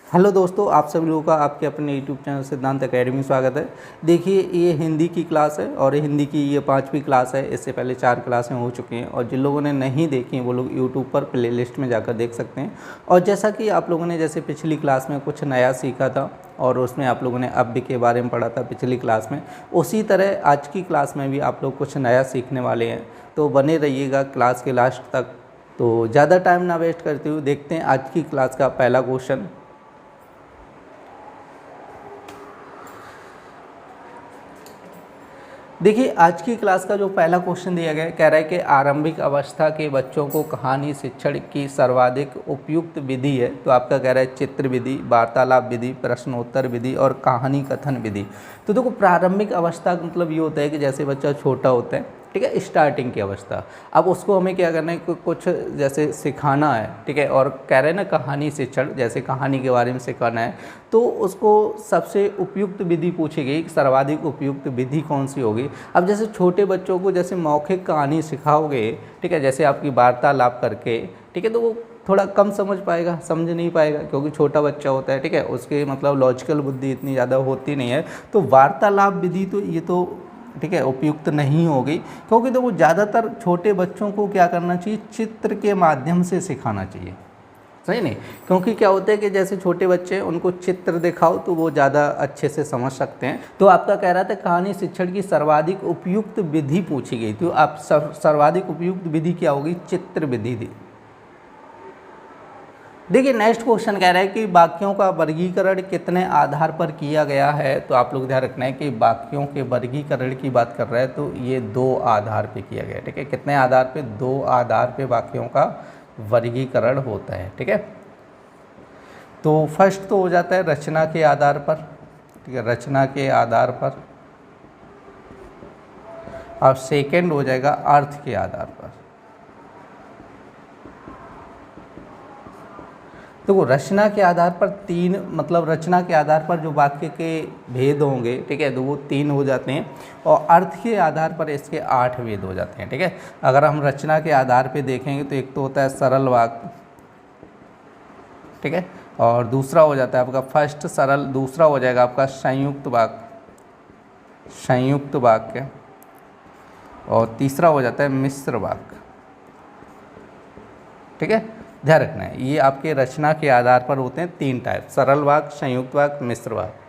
Hello दोस्तों, आप सभी लोगों का आपके अपने यूट्यूब चैनल सिद्धांत एकेडमी में स्वागत है। देखिए, ये हिंदी की क्लास है और हिंदी की ये 5वीं क्लास है। इससे पहले 4 क्लासें हो चुकी हैं और जिन लोगों ने नहीं देखी वो लोग यूट्यूब पर प्लेलिस्ट में जाकर देख सकते हैं। और जैसा कि आप लोगों ने जैसे पिछली क्लास में कुछ नया सीखा था और उसमें आप लोगों ने अव्यय के बारे में पढ़ा था पिछली क्लास में, उसी तरह आज की क्लास में भी आप लोग कुछ नया सीखने वाले हैं। तो बने रहिएगा क्लास के लास्ट तक। तो ज़्यादा टाइम ना वेस्ट करते हुए देखते हैं आज की क्लास का पहला क्वेश्चन। देखिए, आज की क्लास का जो पहला क्वेश्चन दिया गया है, कह रहा है कि आरंभिक अवस्था के बच्चों को कहानी शिक्षण की सर्वाधिक उपयुक्त विधि है। तो आपका कह रहा है चित्र विधि, वार्तालाप विधि, प्रश्नोत्तर विधि और कहानी कथन विधि। तो देखो, प्रारंभिक अवस्था का मतलब ये होता है कि जैसे बच्चा छोटा होता है, ठीक है, स्टार्टिंग की अवस्था। अब उसको हमें क्या करना है, कुछ जैसे सिखाना है, ठीक है, और कह रहे हैं ना कहानी शिक्षण, जैसे कहानी के बारे में सिखाना है, तो उसको सबसे उपयुक्त विधि पूछी गई, सर्वाधिक उपयुक्त विधि कौन सी होगी। अब जैसे छोटे बच्चों को जैसे मौखिक कहानी सिखाओगे, ठीक है, जैसे आपकी वार्तालाप करके, ठीक है, तो वो थोड़ा कम समझ पाएगा, समझ नहीं पाएगा, क्योंकि छोटा बच्चा होता है, ठीक है, उसके मतलब लॉजिकल बुद्धि इतनी ज़्यादा होती नहीं है। तो वार्तालाप विधि तो ये तो ठीक है उपयुक्त नहीं होगी, क्योंकि तो वो ज़्यादातर छोटे बच्चों को क्या करना चाहिए, चित्र के माध्यम से सिखाना चाहिए, सही नहीं। क्योंकि क्या होता है कि जैसे छोटे बच्चे हैं, उनको चित्र दिखाओ तो वो ज़्यादा अच्छे से समझ सकते हैं। तो आपका कह रहा था कहानी शिक्षण की सर्वाधिक उपयुक्त विधि पूछी गई, तो आप सर्वाधिक उपयुक्त विधि क्या होगी, चित्र विधि दी। देखिए, नेक्स्ट क्वेश्चन कह रहा है कि वाक्यों का वर्गीकरण कितने आधार पर किया गया है। तो आप लोग ध्यान रखना है कि वाक्यों के वर्गीकरण की बात कर रहा है, तो ये 2 आधार पे किया गया है, ठीक है। कितने आधार पे, 2 आधार पे वाक्यों का वर्गीकरण होता है, ठीक है। तो फर्स्ट तो हो जाता है रचना के आधार पर, ठीक है, रचना के आधार पर। और सेकेंड हो जाएगा अर्थ के आधार पर। देखो, रचना के आधार पर 3, मतलब रचना के आधार पर जो वाक्य के भेद होंगे, ठीक है, तो वो 3 हो जाते हैं। और अर्थ के आधार पर इसके 8 भेद हो जाते हैं, ठीक है। अगर हम रचना के आधार पे देखेंगे तो एक तो होता है सरल वाक्य, ठीक है, और दूसरा हो जाता है आपका फर्स्ट सरल, दूसरा हो जाएगा आपका संयुक्त वाक्य, संयुक्त वाक्य, और तीसरा हो जाता है मिश्र वाक्य, ठीक है। ध्यान रखना है, ये आपके रचना के आधार पर होते हैं 3 टाइप, सरल वाक्य, संयुक्त वाक्य, मिश्र वाक्य।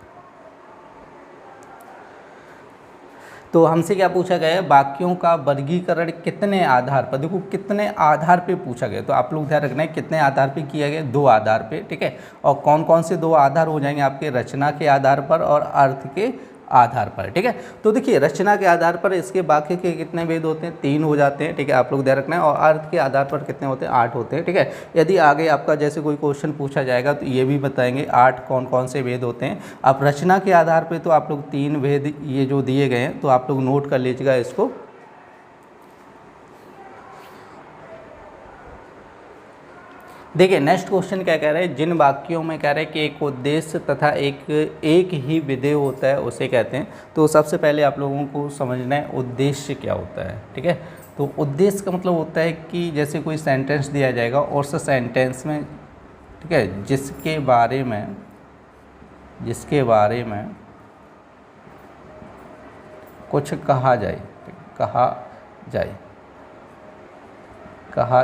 तो हमसे क्या पूछा गया है, वाक्यों का वर्गीकरण कितने आधार पर। देखो, कितने आधार पे पूछा गया, तो आप लोग ध्यान रखना है कितने आधार पे किया गया, 2 आधार पे, ठीक है। और कौन कौन से 2 आधार हो जाएंगे आपके, रचना के आधार पर और अर्थ के आधार पर, ठीक है। तो देखिए, रचना के आधार पर इसके वाक्य के कितने भेद होते हैं, 3 हो जाते हैं, ठीक है, आप लोग ध्यान रखना है। और अर्थ के आधार पर कितने होते हैं, 8 होते हैं, ठीक है। यदि आगे आपका जैसे कोई क्वेश्चन पूछा जाएगा तो ये भी बताएंगे 8 कौन कौन से भेद होते हैं। अब रचना के आधार पर तो आप लोग 3 भेद ये जो दिए गए हैं, तो आप लोग नोट कर लीजिएगा इसको। देखिए, नेक्स्ट क्वेश्चन क्या कह रहा है, जिन वाक्यों में कह रहे हैं कि एक उद्देश्य तथा एक ही विधेय होता है उसे कहते हैं। तो सबसे पहले आप लोगों को समझना है उद्देश्य क्या होता है, ठीक है। तो उद्देश्य का मतलब होता है कि जैसे कोई सेंटेंस दिया जाएगा और उस सेंटेंस में, ठीक है, जिसके बारे में कुछ कहा जाए, कहा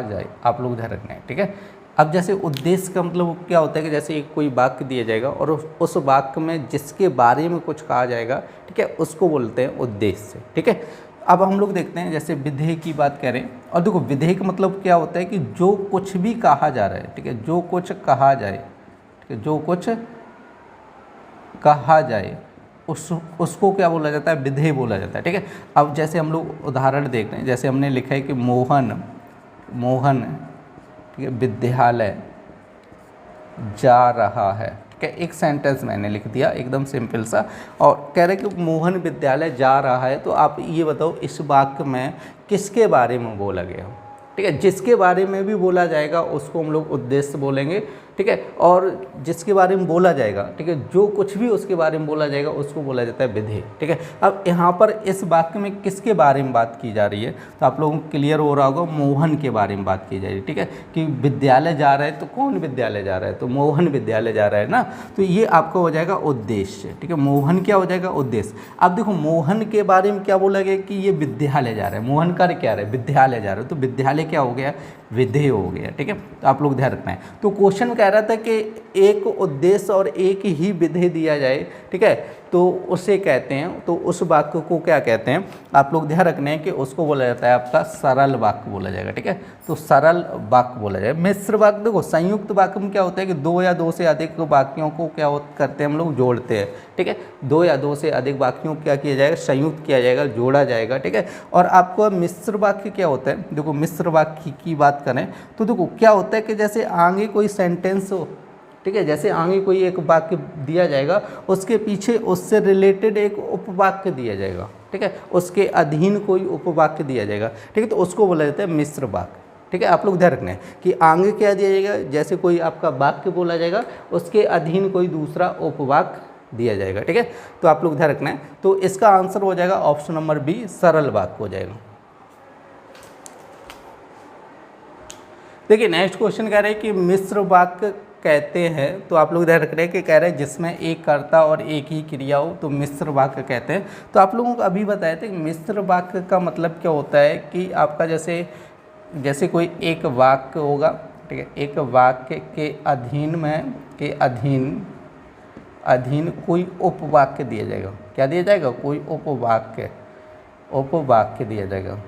जाए, आप लोग ध्यान रखना है, ठीक है। अब जैसे उद्देश्य का मतलब क्या होता है कि जैसे एक कोई वाक्य दिया जाएगा और उस वाक्य में जिसके बारे में कुछ कहा जाएगा, ठीक है, उसको बोलते हैं उद्देश्य, ठीक है। अब हम लोग देखते हैं जैसे विधेय की बात करें, और देखो विधेय का मतलब क्या होता है कि जो कुछ भी कहा जा रहा है, ठीक है, जो कुछ कहा जाए, ठीक है, जो कुछ कहा जाए उसको क्या बोला जाता है, विधेय बोला जाता है, ठीक है। अब जैसे हम लोग उदाहरण देख रहे हैं, जैसे हमने लिखा है कि मोहन, ठीक है, विद्यालय जा रहा है, ठीक है, एक सेंटेंस मैंने लिख दिया एकदम सिंपल सा। और कह रहे कि मोहन विद्यालय जा रहा है, तो आप ये बताओ इस वाक्य में किसके बारे में बोला गया हो, ठीक है। जिसके बारे में भी बोला जाएगा उसको हम लोग उद्देश्य बोलेंगे, ठीक है, और जिसके बारे में बोला जाएगा, ठीक है, जो कुछ भी उसके बारे में बोला जाएगा उसको बोला जाता है विधेय। ठीक है, अब यहाँ पर इस वाक्य में किसके बारे में बात की जा रही है, तो आप लोगों को क्लियर हो रहा होगा, मोहन के बारे में बात की जा रही है। ठीक है, कि विद्यालय जा रहा है तो कौन विद्यालय जा रहा है, तो मोहन विद्यालय जा रहा है ना, तो ये आपका हो जाएगा उद्देश्य। ठीक है, मोहन क्या हो जाएगा, उद्देश्य। अब देखो मोहन के बारे में क्या बोला गया कि ये विद्यालय जा रहा है, मोहन कर क्या रहा है, विद्यालय जा रहा है, तो विद्यालय क्या हो गया, विधेय हो गया। ठीक है, तो आप लोग ध्यान रखना है। तो क्वेश्चन कह रहा था कि एक उद्देश्य और एक ही विधेय दिया जाए, ठीक है, तो उसे कहते हैं, तो उस वाक्य को क्या कहते हैं, आप लोग ध्यान रखना है कि उसको बोला जाता है आपका सरल वाक्य बोला जाएगा। ठीक है, तो सरल वाक्य बोला जाएगा। मिश्र वाक्य, देखो संयुक्त वाक्य में क्या होता है कि दो या दो से अधिक वाक्यों को क्या करते हैं हम लोग, जोड़ते हैं। ठीक है, दो या दो से अधिक वाक्यों को क्या किया जाएगा, संयुक्त किया जाएगा, जोड़ा जाएगा। ठीक है, और आपको मिश्र वाक्य क्या होता है, देखो मिश्र वाक्य की बात करें तो देखो क्या होता है कि जैसे आगे कोई सेंटेंस हो, ठीक है, जैसे आगे कोई एक वाक्य दिया जाएगा, उसके पीछे उससे रिलेटेड एक उपवाक्य दिया जाएगा। ठीक है, उसके अधीन कोई उपवाक्य दिया जाएगा। ठीक है, तो उसको बोला जाता है मिश्र वाक्य। ठीक है, आप लोग ध्यान रखना है कि आगे क्या दिया जाएगा, जैसे कोई आपका वाक्य बोला जाएगा, उसके अधीन कोई दूसरा उपवाक्य दिया जाएगा। ठीक है, तो आप लोग ध्यान रखना है। तो इसका आंसर हो जाएगा ऑप्शन नंबर बी, सरल वाक्य हो जाएगा। देखिए नेक्स्ट क्वेश्चन कह रहे हैं कि मिश्र वाक्य कहते हैं, तो आप लोग ध्यान रख रहे हैं कि कह रहे हैं जिसमें एक कर्ता और एक ही क्रिया हो तो मिश्र वाक्य कहते हैं। तो आप लोगों को अभी बताए थे कि मिश्र वाक्य का मतलब क्या होता है कि आपका जैसे कोई एक वाक्य होगा, ठीक है, एक वाक्य के अधीन में के अधीन कोई उपवाक्य दिया जाएगा। क्या दिया जाएगा, कोई उपवाक्य दिया जाएगा,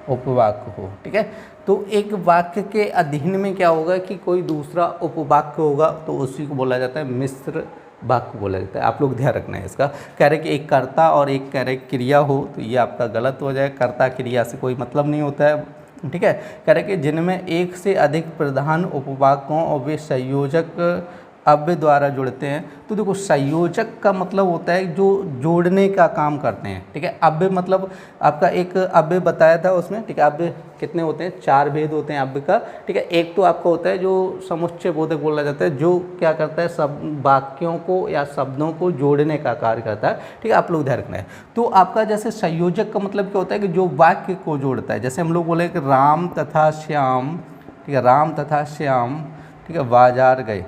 उपवाक्य हो। ठीक है, तो एक वाक्य के अधीन में क्या होगा कि कोई दूसरा उपवाक्य होगा, तो उसी को बोला जाता है मिश्र वाक्य बोला जाता है। आप लोग ध्यान रखना है इसका। कह रहे कि एक कर्ता और एक कह रहे क्रिया हो, तो ये आपका गलत हो जाए, कर्ता क्रिया से कोई मतलब नहीं होता है। ठीक है, कह रहे कि जिनमें एक से अधिक प्रधान उपवाक्य हों और वे संयोजक अव्यय द्वारा जुड़ते हैं। तो देखो संयोजक का मतलब होता है जो जोड़ने का काम करते हैं। ठीक है, अव्यय मतलब आपका एक अव्यय बताया था उसमें। ठीक है, अव्यय कितने होते हैं, 4 भेद होते हैं अव्यय का। ठीक है, एक तो आपका होता है जो समुच्चय बोधक बोला जाता है, जो क्या करता है, सब वाक्यों को या शब्दों को जोड़ने का कार्य करता है। ठीक है, आप लोग ध्यान रखना है। तो आपका जैसे संयोजक का मतलब क्या होता है कि जो वाक्य को जोड़ता है, जैसे हम लोग बोले कि राम तथा श्याम, ठीक है, राम तथा श्याम, ठीक है, बाजार गए,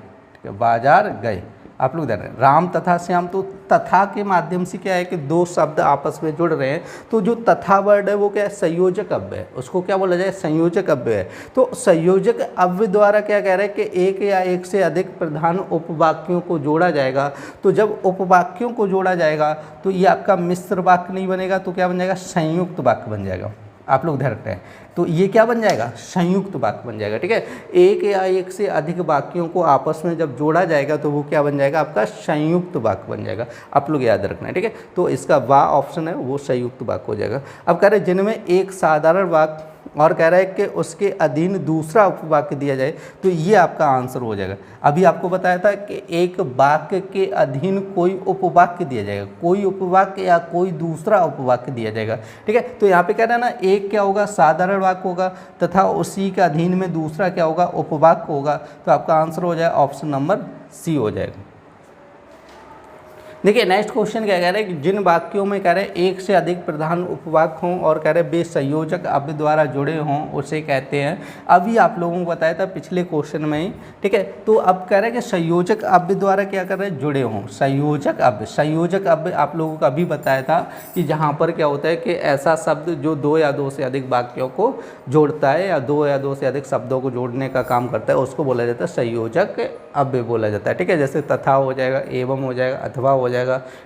बाजार गए। आप लोग ध्यान रखें, राम तथा श्याम, तो तथा के माध्यम से क्या है कि दो शब्द आपस में जुड़ रहे हैं, तो जो तथा वर्ड है वो क्या है, संयोजक अव्यय है, उसको क्या बोला जाए, संयोजक अव्यय है। तो संयोजक अव्यय द्वारा क्या कह रहे हैं कि एक या एक से अधिक प्रधान उपवाक्यों को जोड़ा जाएगा। तो जब उपवाक्यों को जोड़ा जाएगा तो ये आपका मिश्र वाक्य नहीं बनेगा, तो क्या बन जाएगा, संयुक्त वाक्य बन जाएगा। आप लोग ध्यान रखते हैं, तो ये क्या बन जाएगा, संयुक्त वाक्य बन जाएगा। ठीक है, एक या एक से अधिक वाक्यों को आपस में जब जोड़ा जाएगा तो वो क्या बन जाएगा, आपका संयुक्त वाक्य बन जाएगा। आप लोग याद रखना है। ठीक है, तो इसका वा ऑप्शन है वो संयुक्त वाक्य हो जाएगा। अब कह रहे हैं जिनमें एक साधारण वाक्य और कह रहा है कि उसके अधीन दूसरा उपवाक्य दिया जाए, तो ये आपका आंसर हो जाएगा। अभी आपको बताया था कि एक वाक्य के अधीन कोई उपवाक्य दिया जाएगा, कोई उपवाक्य या कोई दूसरा उपवाक्य दिया जाएगा। ठीक है, तो यहाँ पे कह रहा है ना, एक क्या होगा, साधारण वाक्य होगा, तथा उसी के अधीन में दूसरा क्या होगा, उपवाक्य होगा। तो आपका आंसर हो जाएगा ऑप्शन नंबर सी हो जाएगा। देखिए नेक्स्ट क्वेश्चन क्या कह रहे हैं कि जिन वाक्यों में कह रहे हैं एक से अधिक प्रधान उपवाक्य हों और कह रहे हैं वे संयोजक अव्यय द्वारा जुड़े हों, उसे कहते हैं। अभी आप लोगों को बताया था पिछले क्वेश्चन में ही। ठीक है, तो अब कह रहे हैं कि संयोजक अव्यय द्वारा क्या कर रहे हैं, जुड़े हों। संयोजक अव्यय आप लोगों को अभी बताया था कि जहाँ पर क्या होता है कि ऐसा शब्द जो दो या दो से अधिक वाक्यों को जोड़ता है या दो या दो से अधिक शब्दों को जोड़ने का काम करता है, उसको बोला जाता है संयोजक अव्यय बोला जाता है। ठीक है, जैसे तथा हो जाएगा, एवं हो जाएगा, अथवा हो जाएगा।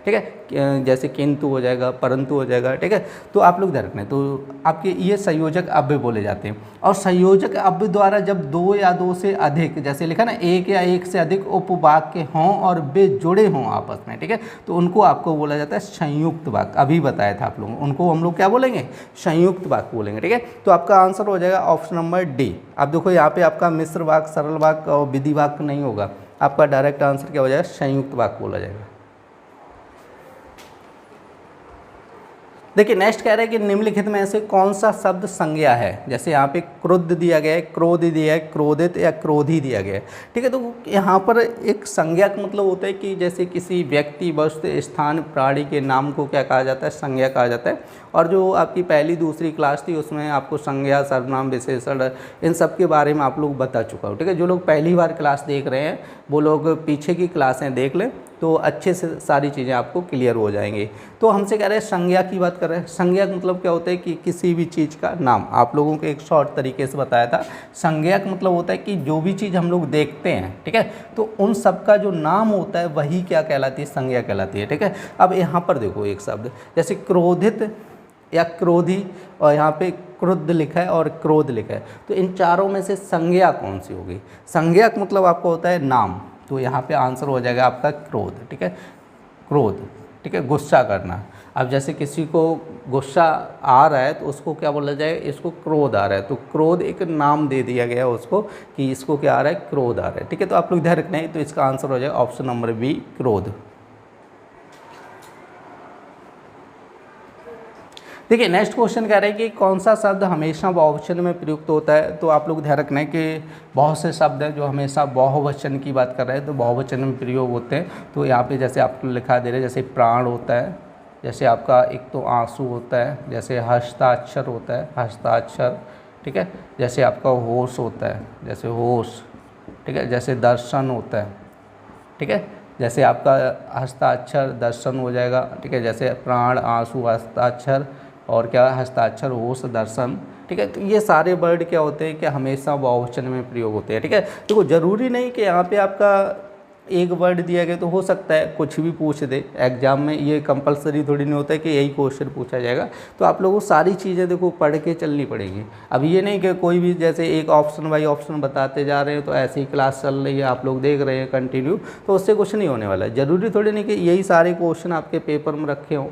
ठीक है, जैसे किंतु हो जाएगा, परंतु हो जाएगा। ठीक है, तो आप लोग ध्यान रखना है। तो आपके ये संयोजक अव्यय बोले जाते हैं। और संयोजक अव्यय द्वारा जब दो या दो से अधिक, जैसे लिखा ना, एक या एक से अधिक उपवाक्य हों और वे जुड़े हों आपस में, ठीक है, तो उनको आपको बोला जाता है संयुक्त वाक्य। अभी बताया था आप लोगों को, उनको हम लोग क्या बोलेंगे, संयुक्त वाक्य बोलेंगे। ठीक है, तो आपका आंसर हो जाएगा ऑप्शन नंबर डी। आप देखो यहाँ पे आपका मिश्र वाक्य, सरल वाक्य और विधि वाक्य नहीं होगा, आपका डायरेक्ट आंसर क्या हो जाएगा, संयुक्त वाक्य बोला जाएगा। देखिए नेक्स्ट कह रहा है कि निम्नलिखित में से कौन सा शब्द संज्ञा है। जैसे यहाँ पे क्रुद्ध दिया गया है, क्रोध दिया है, क्रोधित या क्रोधी दिया गया है। ठीक है, तो यहाँ पर एक संज्ञा का मतलब होता है कि जैसे किसी व्यक्ति, वस्तु, स्थान, प्राणी के नाम को क्या कहा जाता है, संज्ञा कहा जाता है। और जो आपकी पहली दूसरी क्लास थी उसमें आपको संज्ञा, सर्वनाम, विशेषण, इन सब के बारे में आप लोग बता चुका हूँ। ठीक है, जो लोग पहली बार क्लास देख रहे हैं वो लोग पीछे की क्लासें देख लें तो अच्छे से सारी चीज़ें आपको क्लियर हो जाएंगी। तो हमसे कह रहे हैं संज्ञा की बात कर रहे हैं। संज्ञा का मतलब क्या होता है कि किसी भी चीज़ का नाम। आप लोगों को एक शॉर्ट तरीके से बताया था। संज्ञा का मतलब होता है कि जो भी चीज़ हम लोग देखते हैं, ठीक है, तो उन सब का जो नाम होता है वही क्या कहलाती है, संज्ञा कहलाती है। ठीक है, अब यहाँ पर देखो एक शब्द जैसे क्रोधित या क्रोधी, और यहाँ पे क्रुद्ध लिखा है और क्रोध लिखा है, तो इन चारों में से संज्ञा कौन सी होगी। संज्ञा का मतलब आपको होता है नाम, तो यहाँ पे आंसर हो जाएगा आपका क्रोध। ठीक है, क्रोध। ठीक है, गुस्सा करना। अब जैसे किसी को गुस्सा आ रहा है तो उसको क्या बोला जाए, इसको क्रोध आ रहा है, तो क्रोध एक नाम दे दिया गया है उसको कि इसको क्या आ रहा है, क्रोध आ रहा है। ठीक है, तो आप लोग ध्यान रखना है, तो इसका आंसर हो जाएगा ऑप्शन नंबर बी, क्रोध। देखिए नेक्स्ट क्वेश्चन कह रहे हैं कि कौन सा शब्द हमेशा बहुवचन में प्रयुक्त होता है। तो आप लोग ध्यान रखना है कि बहुत से शब्द हैं जो हमेशा बहुवचन की बात कर रहे हैं, तो बहुवचन में प्रयोग होते हैं। तो यहाँ पे जैसे आपको लिखा दे रहे हैं, जैसे प्राण होता है, जैसे आपका एक तो आंसू होता है, जैसे हस्ताक्षर होता है, हस्ताक्षर। ठीक है, जैसे आपका होश होता है, जैसे होश। ठीक है, जैसे दर्शन होता है। ठीक है, जैसे आपका हस्ताक्षर दर्शन हो जाएगा। ठीक है, जैसे प्राण, आंसू, हस्ताक्षर और क्या हस्ताक्षर, होश, दर्शन। ठीक है, तो ये सारे वर्ड क्या होते हैं कि हमेशा बहुवचन में प्रयोग होते हैं। ठीक है, देखो जरूरी नहीं कि यहाँ पे आपका एक वर्ड दिया गया तो हो सकता है कुछ भी पूछ दे एग्जाम में, ये कंपलसरी थोड़ी नहीं होता है कि यही क्वेश्चन पूछा जाएगा। तो आप लोगों को सारी चीज़ें देखो पढ़ के चलनी पड़ेगी। अब ये नहीं कि कोई भी जैसे एक ऑप्शन बाई ऑप्शन बताते जा रहे हैं तो ऐसी ही क्लास चल रही है, आप लोग देख रहे हैं कंटिन्यू, तो उससे कुछ नहीं होने वाला है। ज़रूरी थोड़ी नहीं कि यही सारे क्वेश्चन आपके पेपर में रखे हों।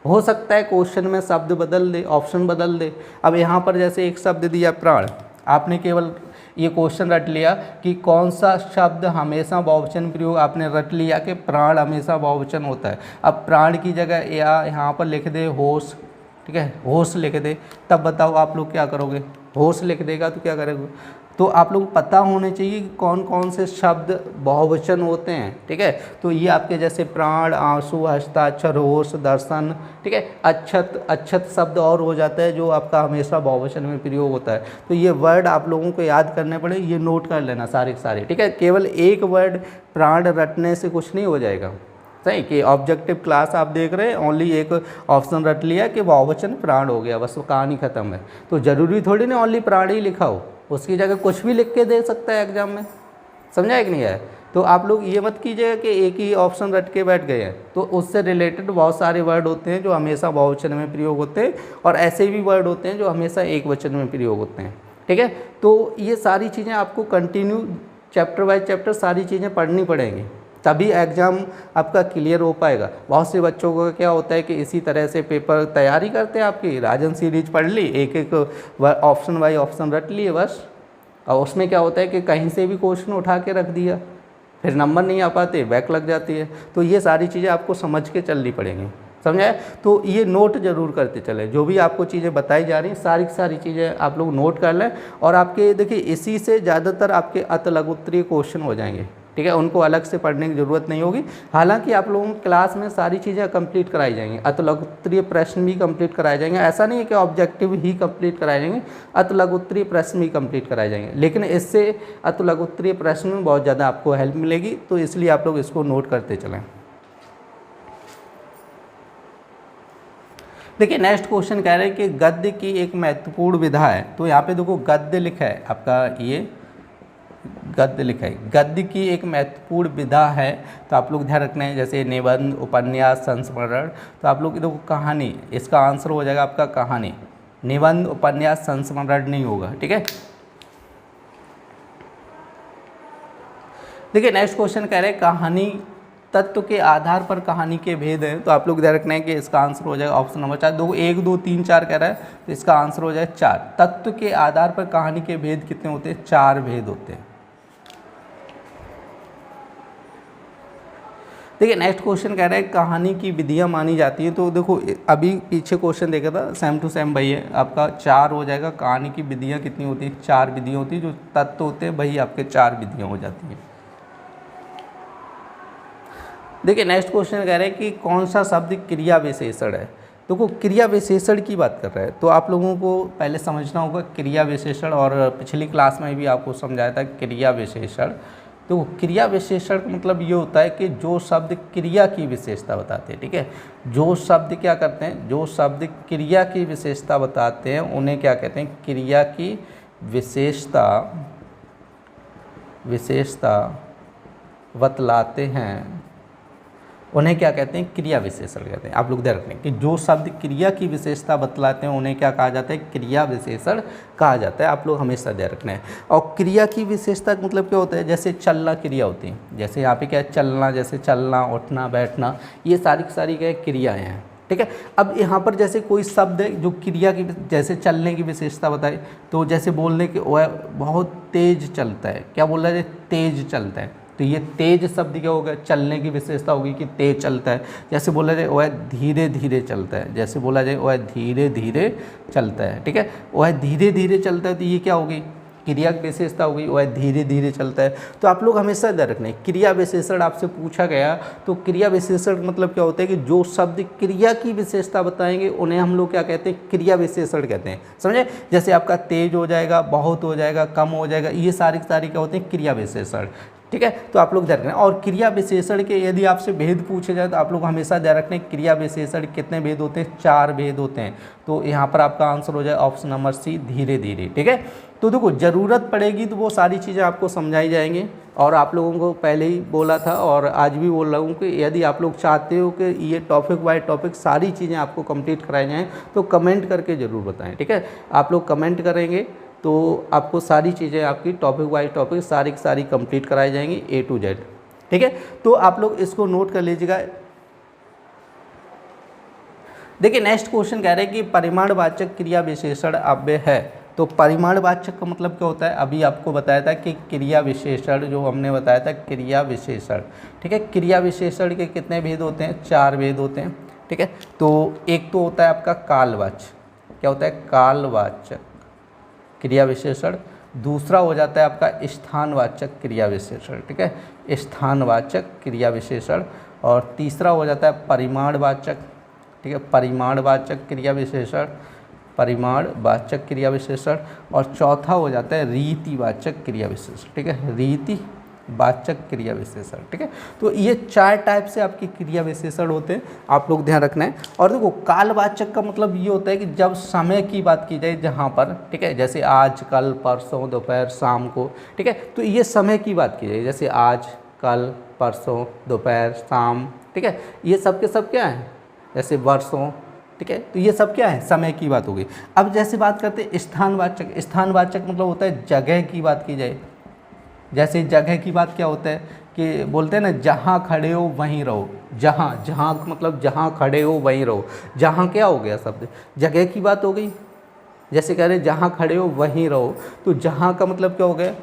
हो सकता है क्वेश्चन में शब्द बदल दे, ऑप्शन बदल दे। अब यहाँ पर जैसे एक शब्द दिया प्राण, आपने केवल ये क्वेश्चन रट लिया कि कौन सा शब्द हमेशा बहुवचन प्रयोग, आपने रट लिया कि प्राण हमेशा बहुवचन होता है। अब प्राण की जगह या यहाँ पर लिख दे होश। ठीक है, होश लिख दे, तब बताओ आप लोग क्या करोगे। होश लिख देगा तो क्या करोगे। तो आप लोग पता होने चाहिए कि कौन कौन से शब्द बहुवचन होते हैं। ठीक है, तो ये आपके जैसे प्राण, आंसू, हस्ताक्षर, होश, दर्शन। ठीक है, अच्छत, अच्छत शब्द और हो जाता है जो आपका हमेशा बहुवचन में प्रयोग होता है। तो ये वर्ड आप लोगों को याद करने पड़े, ये नोट कर लेना सारे के सारे। ठीक है, केवल एक वर्ड प्राण रटने से कुछ नहीं हो जाएगा। सही कि ऑब्जेक्टिव क्लास आप देख रहे हैं, ओनली एक ऑप्शन रट लिया कि बहुवचन प्राण हो गया, बस वो कहानी खत्म है। तो ज़रूरी थोड़ी ना ओनली प्राण ही लिखा हो, उसकी जगह कुछ भी लिख के दे सकता है एग्जाम में। समझा है कि नहीं है। तो आप लोग ये मत कीजिएगा कि एक ही ऑप्शन रट के बैठ गए हैं, तो उससे रिलेटेड बहुत सारे वर्ड होते हैं जो हमेशा बहुवचन में प्रयोग होते हैं, और ऐसे भी वर्ड होते हैं जो हमेशा एक वचन में प्रयोग होते हैं। ठीक है, तो ये सारी चीज़ें आपको कंटिन्यू चैप्टर बाय चैप्टर सारी चीज़ें पढ़नी पड़ेंगी, तभी एग्ज़ाम आपका क्लियर हो पाएगा। बहुत से बच्चों को क्या होता है कि इसी तरह से पेपर तैयारी करते हैं, आपकी राजन सीरीज पढ़ ली, एक एक ऑप्शन बाई ऑप्शन रट लिए बस, और उसमें क्या होता है कि कहीं से भी क्वेश्चन उठा के रख दिया, फिर नंबर नहीं आ पाते, बैक लग जाती है। तो ये सारी चीज़ें आपको समझ के चलनी पड़ेंगी। समझा है, तो ये नोट जरूर करते चले, जो भी आपको चीज़ें बताई जा रही हैं सारी की सारी चीज़ें आप लोग नोट कर लें। और आपके देखिए इसी से ज़्यादातर आपके अत लघु उत्तरीय क्वेश्चन हो जाएंगे। ठीक है, उनको अलग से पढ़ने की ज़रूरत नहीं होगी। हालांकि आप लोगों की क्लास में सारी चीज़ें कंप्लीट कराई जाएंगी, अत लघु उत्तरीय प्रश्न भी कंप्लीट कराए जाएंगे। ऐसा नहीं है कि ऑब्जेक्टिव ही कंप्लीट कराए जाएंगे, अत लघु उत्तरीय प्रश्न भी कंप्लीट कराए जाएंगे। लेकिन इससे अत लघु उत्तरीय प्रश्न में बहुत ज़्यादा आपको हेल्प मिलेगी, तो इसलिए आप लोग इसको नोट करते चलें। देखिए नेक्स्ट क्वेश्चन कह रहे हैं कि गद्य की एक महत्वपूर्ण विधा है। तो यहाँ पे देखो गद्य लिखा है आपका, ये गद्य लिखा है, गद्य की एक महत्वपूर्ण विधा है। तो आप लोग ध्यान रखना है, जैसे निबंध, उपन्यास, संस्मरण। तो आप लोग देखो कहानी, इसका आंसर हो जाएगा आपका कहानी। निबंध, उपन्यास, संस्मरण नहीं होगा। ठीक है, देखिए नेक्स्ट क्वेश्चन कह रहे हैं कहानी तत्व के आधार पर कहानी के भेद हैं। तो आप लोग ध्यान रखना है कि इसका आंसर हो जाएगा ऑप्शन नंबर 4। दो 1 2 3 4 कह रहा है, तो इसका आंसर हो जाएगा 4। तत्व के आधार पर कहानी के भेद कितने होते हैं, 4 भेद होते हैं। देखिए नेक्स्ट क्वेश्चन कह रहा है कहानी की विधियाँ मानी जाती हैं। तो देखो अभी पीछे क्वेश्चन देखा था, सेम टू सेम वही है, आपका 4 हो जाएगा। कहानी की विधियाँ कितनी होती हैं? 4 विधियाँ होती हैं। जो तत्व होते हैं वही आपके 4 विधियाँ हो जाती हैं। देखिए नेक्स्ट क्वेश्चन कह रहे हैं कि कौन सा शब्द क्रिया विशेषण है। देखो क्रिया विशेषण की बात कर रहा है, तो आप लोगों को पहले समझना होगा क्रिया विशेषण, और पिछली क्लास में भी आपको समझाया था क्रिया विशेषण। तो क्रिया विशेषण का मतलब ये होता है कि जो शब्द क्रिया की विशेषता बताते हैं, ठीक है, जो शब्द क्या करते हैं, जो शब्द क्रिया की विशेषता बताते हैं उन्हें क्या कहते हैं? क्रिया की विशेषता बतलाते हैं, उन्हें क्या कहते हैं? क्रिया विशेषण कहते हैं। आप लोग ध्यान रखें कि जो शब्द क्रिया की विशेषता बतलाते हैं उन्हें क्या कहा जाता है? क्रिया विशेषण कहा जाता है। आप लोग हमेशा ध्यान रखना है। और क्रिया की विशेषता का मतलब क्या होता है? जैसे चलना क्रिया होती है, जैसे यहाँ पे क्या है? चलना, जैसे चलना, उठना, बैठना, ये सारी की सारी क्या क्रियाएँ हैं, ठीक है। अब यहाँ पर जैसे कोई शब्द है जो क्रिया की, जैसे चलने की विशेषता बताए, तो जैसे बोलने के वह बहुत तेज चलता है, क्या बोल रहा है? तेज चलता है। तो ये तेज शब्द क्या होगा? चलने की विशेषता होगी कि तेज चलता है। जैसे बोला जाए वह धीरे धीरे चलता है, जैसे बोला जाए वह धीरे धीरे चलता है, ठीक है। वह धीरे धीरे चलता है, तो ये क्या होगी? क्रिया की विशेषता होगी, वह धीरे धीरे चलता है। तो आप लोग हमेशा ध्यान रखना है, क्रिया विशेषण आपसे पूछा गया तो क्रिया विशेषण मतलब क्या होता है कि जो शब्द क्रिया की विशेषता बताएंगे उन्हें हम लोग क्या कहते हैं? क्रिया विशेषण कहते हैं, समझे। जैसे आपका तेज हो जाएगा, बहुत हो जाएगा, कम हो जाएगा, ये सारी क्या होते हैं? क्रिया विशेषण, ठीक है। तो आप लोग ध्यान रखना। और क्रिया विशेषण के यदि आपसे भेद पूछे जाए तो आप लोग हमेशा ध्यान रखना है क्रिया विशेषण कितने भेद होते हैं? 4 भेद होते हैं। तो यहाँ पर आपका आंसर हो जाए ऑप्शन नंबर सी, धीरे धीरे, ठीक है। तो देखो ज़रूरत पड़ेगी तो वो सारी चीज़ें आपको समझाई जाएंगी, और आप लोगों को पहले ही बोला था और आज भी बोल रहा हूँ कि यदि आप लोग चाहते हो कि ये टॉपिक बाय टॉपिक सारी चीज़ें आपको कंप्लीट कराई जाएँ तो कमेंट करके ज़रूर बताएँ, ठीक है। आप लोग कमेंट करेंगे तो आपको सारी चीज़ें आपकी टॉपिक बाय टॉपिक सारी की सारी कंप्लीट कराई जाएंगी A to Z, ठीक है। तो आप लोग इसको नोट कर लीजिएगा। देखिए नेक्स्ट क्वेश्चन कह रहे हैं कि परिमाणवाचक क्रिया विशेषण अव्यय है। तो परिमाणवाचक का मतलब क्या होता है? अभी आपको बताया था कि क्रिया विशेषण, जो हमने बताया था क्रिया विशेषण, ठीक है। क्रिया विशेषण के कितने भेद होते हैं? 4 भेद होते हैं, ठीक है। तो एक तो होता है आपका कालवाचक, क्या होता है? कालवाचक क्रिया विशेषण। दूसरा हो जाता है आपका स्थानवाचक क्रिया विशेषण, ठीक है, स्थानवाचक क्रिया विशेषण। और तीसरा हो जाता है परिमाणवाचक, ठीक है, परिमाणवाचक क्रिया विशेषण, परिमाणवाचक क्रिया विशेषण। और चौथा हो जाता है रीतिवाचक क्रिया विशेषण, ठीक है, रीतिवाचक क्रिया विशेषण, ठीक है। तो ये 4 टाइप से आपकी क्रिया विशेषण होते हैं, आप लोग ध्यान रखना है। और देखो कालवाचक का मतलब ये होता है कि जब समय की बात की जाए जहाँ पर, ठीक है, जैसे आज, कल, परसों, दोपहर, शाम को, ठीक है, तो ये समय की बात की जाए, जैसे आज, कल, परसों, दोपहर, शाम, ठीक है, ये सब के सब क्या है? जैसे वर्षों, ठीक है, तो ये सब क्या है? समय की बात होगी। अब जैसे बात करते हैं स्थानवाचक, स्थानवाचक मतलब होता है जगह की बात की जाए। जैसे जगह की बात क्या होता है कि बोलते हैं ना, जहाँ खड़े हो वहीं रहो। जहाँ, जहाँ मतलब जहाँ खड़े हो वहीं रहो। जहाँ क्या हो गया शब्द? जगह की बात हो गई। जैसे कह रहे जहाँ खड़े हो वहीं रहो, तो जहाँ का मतलब क्या हो गया?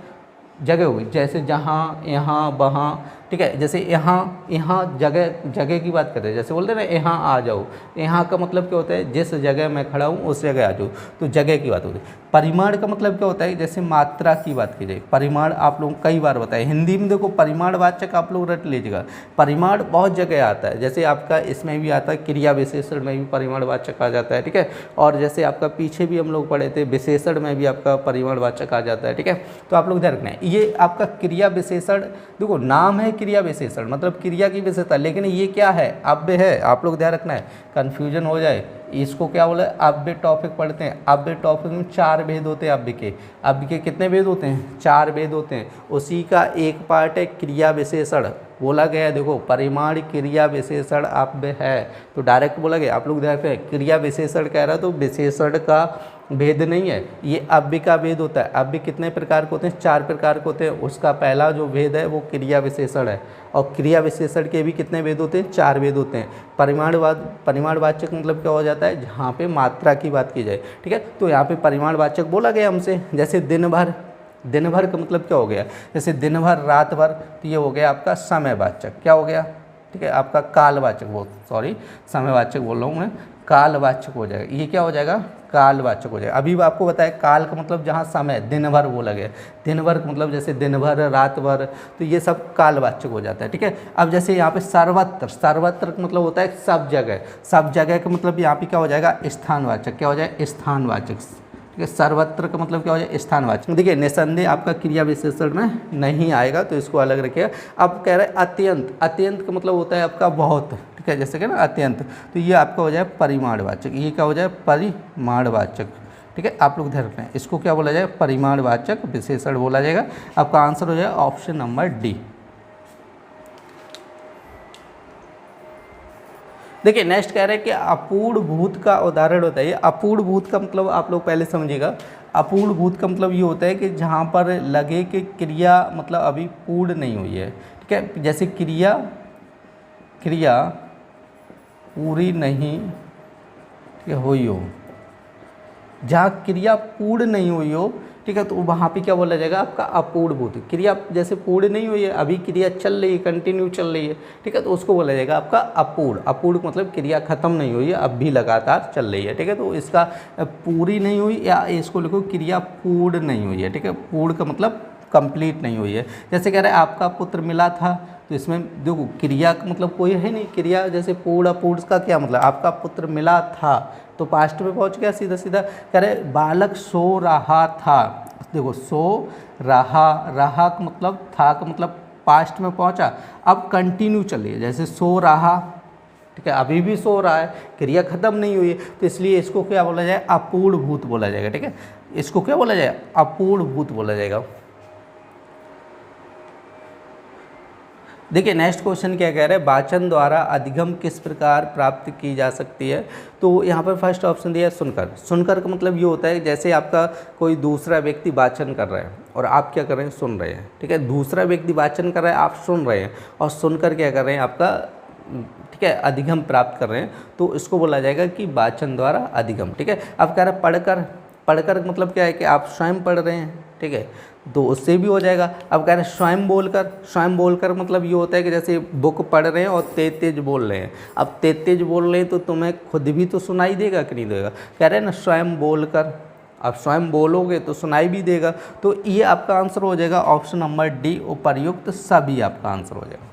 जगह हो गई। जैसे जहाँ, यहाँ, वहाँ, ठीक है, जैसे यहाँ, यहाँ जगह, जगह की बात करते हैं। जैसे बोलते हैं ना यहाँ आ जाओ, यहाँ का मतलब क्या होता है? जिस जगह मैं खड़ा हूँ उस जगह आ जाओ, तो जगह की बात होती है। परिमाण का मतलब क्या होता है? जैसे मात्रा की बात की जाए। परिमाण आप लोग कई बार बताए हिंदी में, देखो परिमाणवाचक आप लोग रट लीजिएगा। परिमाण बहुत जगह आता है, जैसे आपका इसमें भी आता है, क्रिया विशेषण में भी परिमाणवाचक आ जाता है, ठीक है। और जैसे आपका पीछे भी हम लोग पढ़े थे, विशेषण में भी आपका परिमाणवाचक आ जाता है, ठीक है। तो आप लोग ध्यान रखना है, ये आपका क्रिया विशेषण, देखो नाम है क्रिया विशेषण मतलब क्रिया की विशेषता, लेकिन ये क्या है? अव्यय है। आप लोग ध्यान रखना है, कन्फ्यूजन हो जाए। इसको क्या बोला है? अव्यय टॉपिक पढ़ते हैं। अव्यय टॉपिक में 4 भेद होते हैं। अव्यय के, अव्यय के कितने भेद होते हैं? 4 भेद होते हैं। उसी का एक पार्ट है क्रिया विशेषण। बोला गया देखो परिमाण क्रिया विशेषण अव्यय है, तो डायरेक्ट बोला गया। आप लोग ध्यान रखें, क्रिया विशेषण कह रहा तो विशेषण का भेद नहीं है, ये अव्यय का भेद होता है। अव्यय कितने प्रकार के होते हैं? 4 प्रकार के होते हैं। उसका पहला जो भेद है वो क्रिया विशेषण है। और क्रिया विशेषण के भी कितने भेद होते हैं? 4 भेद होते हैं। परिमाणवाचक मतलब क्या हो जाता है? जहाँ पे मात्रा की बात की जाए, ठीक है। तो यहाँ पे परिमाणवाचक बोला गया हमसे, जैसे दिन भर, दिन भर का मतलब क्या हो गया? जैसे दिन भर, रात भर, तो ये हो गया आपका समयवाचक। क्या हो गया? ठीक है, आपका कालवाचक, बहुत सॉरी समयवाचक बोल रहा हूँ मैं, कालवाचक हो जाएगा। ये क्या हो जाएगा, कालवाचक हो जाएगा। अभी आपको बताया काल का मतलब जहाँ समय दिन भर बोला गया, दिन भर का मतलब जैसे दिन भर रात भर, तो ये सब कालवाचक हो जाता है। ठीक है, अब जैसे यहाँ पे सर्वत्र, सर्वत्र का मतलब होता है सब जगह, सब जगह का मतलब यहाँ पे क्या हो जाएगा, स्थानवाचक, क्या हो जाएगा, स्थानवाचक। ठीक है, सर्वत्र का मतलब क्या हो जाए, स्थानवाचक। देखिए निसंदेह आपका क्रिया विशेषण में नहीं आएगा, तो इसको अलग रखिएगा। अब कह रहे हैं अत्यंत, अत्यंत का मतलब होता है आपका बहुत। ठीक है, जैसे कि ना अत्यंत, तो ये आपका हो जाए परिमाणवाचक, ये क्या हो जाए, परिमाणवाचक। ठीक है, आप लोग ध्यान रखना है, इसको क्या बोला जाए, परिमाणवाचक विशेषण बोला जाएगा। आपका आंसर हो जाएगा ऑप्शन नंबर डी। देखिए नेक्स्ट कह रहे हैं कि अपूर्ण भूत का उदाहरण होता है। अपूर्ण भूत का मतलब आप लोग पहले समझिएगा। अपूर्ण भूत का मतलब ये होता है कि जहाँ पर लगे कि क्रिया मतलब अभी पूर्ण नहीं हुई है। ठीक है, जैसे क्रिया पूरी नहीं, ठीक है, हुई हो, जहाँ क्रिया पूर्ण नहीं हुई हो, ठीक है, तो वहाँ पे क्या बोला जाएगा, आपका अपूर्ण भूत। क्रिया जैसे पूर्ण नहीं हुई है, अभी क्रिया चल रही है, कंटिन्यू चल रही है, ठीक है, तो उसको बोला जाएगा आपका अपूर्ण। अपूर्ण मतलब क्रिया खत्म नहीं हुई है, अब भी लगातार चल रही है। ठीक है, तो इसका पूरी नहीं हुई, या इसको लिखो क्रिया पूर्ण नहीं हुई है। ठीक है, पूर्ण का मतलब कंप्लीट नहीं हुई है। जैसे कह रहे हैं आपका पुत्र मिला था, तो इसमें देखो क्रिया का मतलब कोई है नहीं, क्रिया जैसे पूर्ण अपूर्ण का क्या मतलब, आपका पुत्र मिला था तो पास्ट में पहुंच गया सीधा सीधा। कह रहे बालक सो रहा था, देखो सो रहा का मतलब, था का मतलब पास्ट में पहुंचा, अब कंटिन्यू चलिए, जैसे सो रहा, ठीक है, अभी भी सो रहा है, क्रिया खत्म नहीं हुई है, तो इसलिए इसको क्या बोला जाए, अपूर्ण भूत बोला जाएगा। ठीक है, इसको क्या बोला जाए, अपूर्ण भूत बोला जाएगा। देखिए नेक्स्ट क्वेश्चन क्या कह रहे हैं, वाचन द्वारा अधिगम किस प्रकार प्राप्त की जा सकती है। तो यहाँ पर फर्स्ट ऑप्शन दिया है सुनकर। सुनकर का मतलब ये होता है जैसे आपका कोई दूसरा व्यक्ति वाचन कर रहा है और आप क्या कर रहे हैं, सुन रहे हैं। ठीक है, दूसरा व्यक्ति वाचन कर रहा है, आप सुन रहे हैं, और सुनकर क्या कर रहे हैं, आपका ठीक है अधिगम प्राप्त कर रहे हैं, तो इसको बोला जाएगा कि वाचन द्वारा अधिगम। ठीक है, अब कह रहे हैं पढ़कर, पढ़कर मतलब क्या है कि आप स्वयं पढ़ रहे हैं। ठीक है, तो उससे भी हो जाएगा। अब कह रहे हैं स्वयं बोलकर, स्वयं बोलकर मतलब ये होता है कि जैसे बुक पढ़ रहे हैं और तेज तेज बोल रहे हैं। अब तेज तेज बोल रहे हैं तो तुम्हें खुद भी तो सुनाई देगा कि नहीं देगा, कह रहे हैं ना स्वयं बोलकर, आप स्वयं बोलोगे तो सुनाई भी देगा। तो ये आपका आंसर हो जाएगा ऑप्शन नंबर डी, उपर्युक्त सभी आपका आंसर हो जाएगा।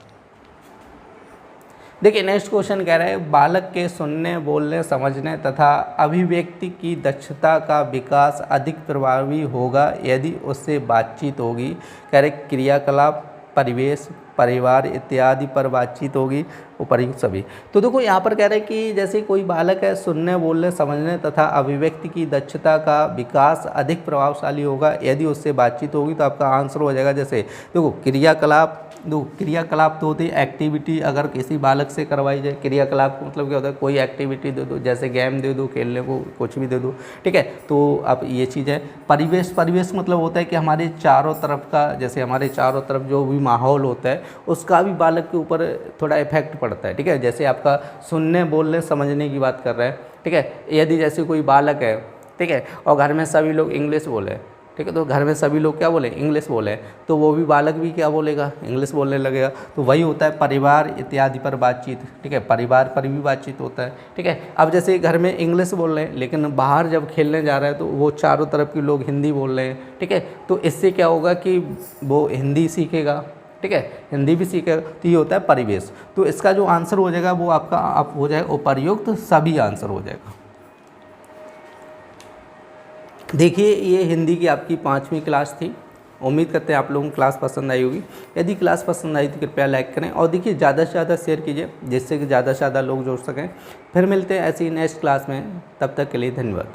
देखिए नेक्स्ट क्वेश्चन कह रहा है बालक के सुनने, बोलने, समझने तथा अभिव्यक्ति की दक्षता का विकास अधिक प्रभावी होगा यदि उससे बातचीत होगी। कह रहे क्रियाकलाप, परिवेश, परिवार इत्यादि पर बातचीत होगी, उपर्युक्त सभी। तो देखो यहाँ पर कह रहे हैं कि जैसे कोई बालक है, सुनने, बोलने, समझने तथा अभिव्यक्ति की दक्षता का विकास अधिक प्रभावशाली होगा यदि उससे बातचीत होगी, तो आपका आंसर हो जाएगा जैसे देखो क्रियाकलाप। दो क्रियाकलाप तो होती है एक्टिविटी, अगर किसी बालक से करवाई जाए। क्रियाकलाप का मतलब क्या होता है, कोई एक्टिविटी दे दो, जैसे गेम दे दो, खेलने को कुछ भी दे दो। ठीक है, तो अब ये चीज़ है। परिवेश, परिवेश मतलब होता है कि हमारे चारों तरफ का, जैसे हमारे चारों तरफ जो भी माहौल होता है उसका भी बालक के ऊपर थोड़ा इफेक्ट पड़ता है। ठीक है, जैसे आपका सुनने, बोलने, समझने की बात कर रहे हैं। ठीक है, यदि जैसे कोई बालक है, ठीक है, और घर में सभी लोग इंग्लिश बोले, ठीक है, तो घर में सभी लोग क्या बोले, इंग्लिश बोले, तो वो भी बालक भी क्या बोलेगा, इंग्लिश बोलने लगेगा। तो वही होता है परिवार इत्यादि पर बातचीत। ठीक है, परिवार पर भी बातचीत होता है। ठीक है, अब जैसे घर में इंग्लिश बोल रहे हैं लेकिन बाहर जब खेलने जा रहे हैं तो वो चारों तरफ के लोग हिंदी बोल रहे हैं। ठीक है, तो इससे क्या होगा कि वो हिंदी सीखेगा। ठीक है, हिंदी भी सीखेगा, तो ये होता है परिवेश। तो इसका जो आंसर हो जाएगा वो आपका आप हो जाएगा उपर्युक्त सभी आंसर हो जाएगा। देखिए ये हिंदी की आपकी 5वीं क्लास थी। उम्मीद करते हैं आप लोगों को क्लास पसंद आई होगी। यदि क्लास पसंद आई तो कृपया लाइक करें और देखिए ज़्यादा से ज़्यादा शेयर कीजिए जिससे कि ज़्यादा से ज़्यादा लोग जुड़ सकें। फिर मिलते हैं ऐसी नेक्स्ट क्लास में, तब तक के लिए धन्यवाद।